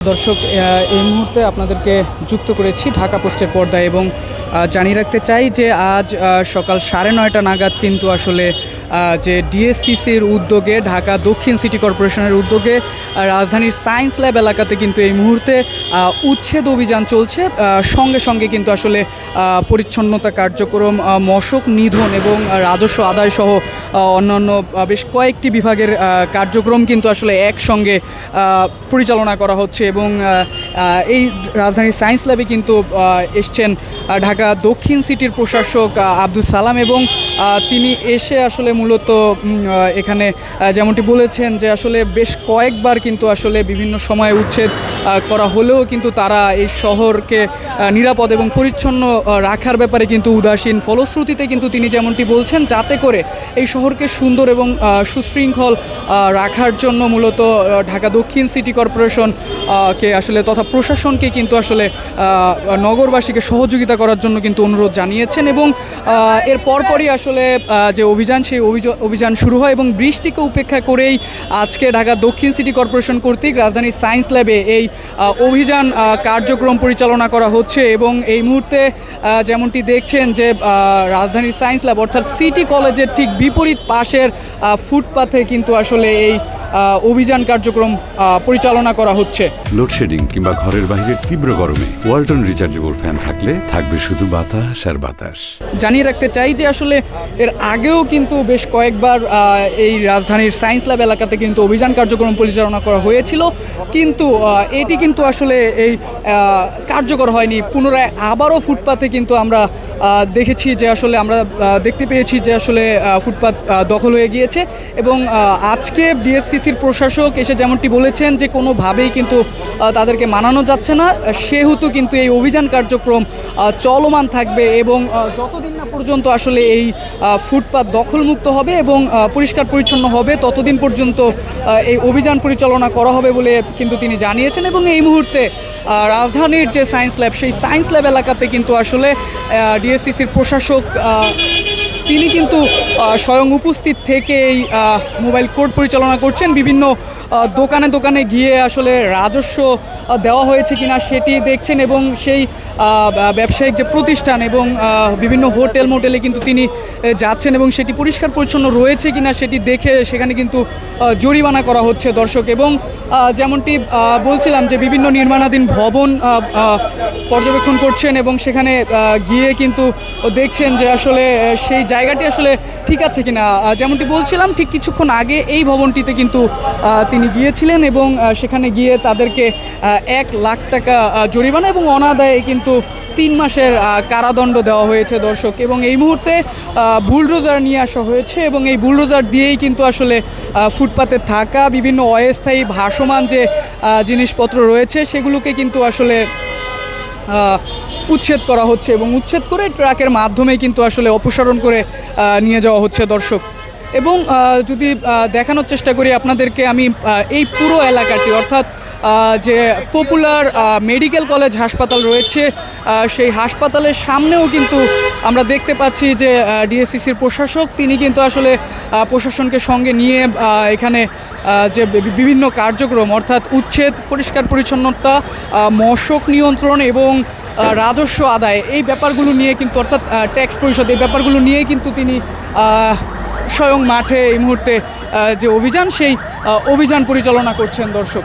দর্শক, এই মুহূর্তে আপনাদেরকে যুক্ত করেছি ঢাকা পোস্টের পর্দায় এবং জানিয়ে রাখতে চাই যে আজ সকাল 9:30 নাগাদ কিন্তু আসলে যে ডিএসসিসির উদ্যোগে ঢাকা দক্ষিণ সিটি কর্পোরেশনের উদ্যোগে রাজধানীর সায়েন্স ল্যাব এলাকাতে কিন্তু এই মুহূর্তে উচ্ছেদ অভিযান চলছে। সঙ্গে সঙ্গে কিন্তু আসলে পরিচ্ছন্নতা কার্যক্রম, মশক নিধন এবং রাজস্ব আদায় সহ অন্যান্য বেশ কয়েকটি বিভাগের কার্যক্রম কিন্তু আসলে একসঙ্গে পরিচালনা করা হচ্ছে এবং এই রাজধানীর সায়েন্স ল্যাবে কিন্তু এসছেন ঢাকা দক্ষিণ সিটির প্রশাসক আব্দুল সালাম এবং তিনি এসে আসলে মূলত এখানে যেমনটি বলেছেন যে আসলে বেশ কয়েকবার কিন্তু আসলে বিভিন্ন সময়ে উচ্ছেদ করা হলেও কিন্তু তারা এই শহরকে নিরাপদ এবং পরিচ্ছন্ন রাখার ব্যাপারে কিন্তু উদাসীন। ফলশ্রুতিতে কিন্তু তিনি যেমনটি বলছেন যাতে করে এই শহরকে সুন্দর এবং সুশৃঙ্খল রাখার জন্য মূলত ঢাকা দক্ষিণ সিটি কর্পোরেশন কে আসলে তথা প্রশাসনকে কিন্তু আসলে নগরবাসীকে সহযোগিতা করার জন্য কিন্তু অনুরোধ জানিয়েছেন এবং এর পরপরই আসলে যে অভিযান সেই অভিযান শুরু হয় এবং বৃষ্টিকে উপেক্ষা করেই আজকে ঢাকা দক্ষিণ সিটি কর্পোরেশন কর্তৃক রাজধানীর সায়েন্স ল্যাবে এই অভিযান কার্যক্রম পরিচালনা করা হচ্ছে এবং এই মুহূর্তে যেমনটি দেখছেন যে রাজধানীর সায়েন্স ল্যাব অর্থাৎ সিটি কলেজের ঠিক বিপরীত পাশের ফুটপাথে কিন্তু আসলে এই অভিযান কার্যক্রম পরিচালনা করা হচ্ছে। লোডশেডিং কিংবা ঘরের বাইরের তীব্র গরমে ওয়ালটন রিচার্জেবল ফ্যান থাকলে থাকবে শুধু বাতাস আর বাতাস। জানিয়ে রাখতে চাই যে আসলে এর আগেও কিন্তু বেশ কয়েকবার এই রাজধানীর সায়েন্স ল্যাব এলাকাতে কিন্তু অভিযান কার্যক্রম পরিচালনা করা হয়েছিল, কিন্তু এটি কিন্তু আসলে এই কার্যকর হয়নি। পুনরায় আবারও ফুটপাথে কিন্তু আমরা দেখেছি যে আসলে আমরা দেখতে পেয়েছি যে আসলে ফুটপাথ দখল হয়ে গিয়েছে এবং আজকে ডিএসসিসির প্রশাসক এসে যেমনটি বলেছেন যে কোনোভাবেই কিন্তু তাদেরকে মানানো যাচ্ছে না, সেহেতু কিন্তু এই অভিযান কার্যক্রম চলমান থাকবে এবং যতদিন না পর্যন্ত আসলে এই ফুটপাথ দখলমুক্ত হবে এবং পরিষ্কার পরিচ্ছন্ন হবে ততদিন পর্যন্ত এই অভিযান পরিচালনা করা হবে বলে কিন্তু তিনি জানিয়েছেন। এবং এই মুহূর্তে রাজধানীর যে সায়েন্স ল্যাব সেই সায়েন্স ল্যাব এলাকাতে কিন্তু আসলে ডিএসসিসির প্রশাসক তিনি কিন্তু স্বয়ং উপস্থিত থেকে এই মোবাইল কোর্ট পরিচালনা করছেন। বিভিন্ন দোকানে দোকানে গিয়ে আসলে রাজস্ব দেওয়া হয়েছে কিনা সেটি দেখছেন এবং সেই ব্যবসায়িক যে প্রতিষ্ঠান এবং বিভিন্ন হোটেল মোটেলে কিন্তু তিনি যাচ্ছেন এবং সেটি পরিষ্কার পরিচ্ছন্ন রয়েছে কিনা সেটি দেখে সেখানে কিন্তু জরিমানা করা হচ্ছে দর্শক। এবং যেমনটি বলছিলাম যে বিভিন্ন নির্মাণাধীন ভবন পর্যবেক্ষণ করছেন এবং সেখানে গিয়ে কিন্তু দেখছেন যে আসলে সেই জায়গাটি আসলে ঠিক আছে কিনা। যেমনটি বলছিলাম ঠিক কিছুক্ষণ আগে এই ভবনটিতে কিন্তু তিনি গিয়েছিলেন এবং সেখানে গিয়ে তাদেরকে 1 লাখ টাকা জরিমানা এবং অনাদায়ে কিন্তু 3 মাসের কারাদণ্ড দেওয়া হয়েছে দর্শক। এবং এই মুহূর্তে বুলডোজার নিয়ে আসা হয়েছে এবং এই বুলডোজার দিয়েই কিন্তু আসলে ফুটপাতে থাকা বিভিন্ন অস্থায়ী ভাসমান যে জিনিসপত্র রয়েছে সেগুলোকে কিন্তু আসলে উচ্ছেদ করা হচ্ছে এবং উচ্ছেদ করে ট্রাকের মাধ্যমে কিন্তু আসলে অপসারণ করে নিয়ে যাওয়া হচ্ছে দর্শক। এবং যদি দেখানোর চেষ্টা করি আপনাদেরকে আমি এই পুরো এলাকাটি অর্থাৎ যে পপুলার মেডিকেল কলেজ হাসপাতাল রয়েছে সেই হাসপাতালের সামনেও কিন্তু আমরা দেখতে পাচ্ছি যে ডিএসসিসির প্রশাসক তিনি কিন্তু আসলে প্রশাসনকে সঙ্গে নিয়ে এখানে যে বিভিন্ন কার্যক্রম অর্থাৎ উচ্ছেদ, পরিষ্কার পরিচ্ছন্নতা, মশক নিয়ন্ত্রণ এবং রাজস্ব আদায় এই ব্যাপারগুলো নিয়ে কিন্তু অর্থাৎ ট্যাক্স পরিশোধ এই ব্যাপারগুলো নিয়ে কিন্তু তিনি স্বয়ং মাঠে এই মুহূর্তে যে অভিযান সেই অভিযান পরিচালনা করছেন দর্শক।